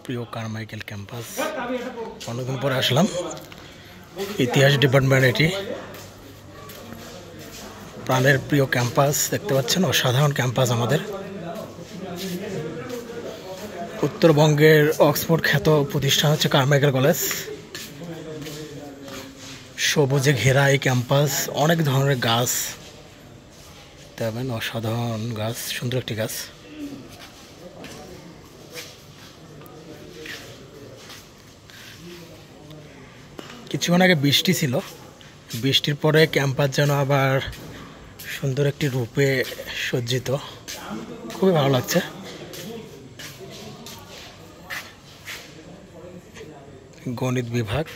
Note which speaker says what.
Speaker 1: প্রিয় Carmichael campus. অনেকদিন পরে আসলাম। ইতিহাস ডিপার্টমেন্ট, এটি প্রাণের প্রিয় ক্যাম্পাস। দেখতে পাচ্ছেন অসাধারণ ক্যাম্পাস আমাদের। উত্তরবঙ্গের অক্সফোর্ড খ্যাত প্রতিষ্ঠান হচ্ছে কারমাইকেল কলেজ। সবুজে ঘেরা এই ক্যাম্পাস, অনেক ধরনের গাছ দেখবেন, অসাধারণ গাছ, সুন্দর একটি গাছ। কিছুক্ষণ আগে বৃষ্টি ছিল, বৃষ্টির পরে ক্যাম্পাস যেন আবার সুন্দর একটি রূপে সজ্জিত, খুবই ভালো লাগছে। গণিত বিভাগ।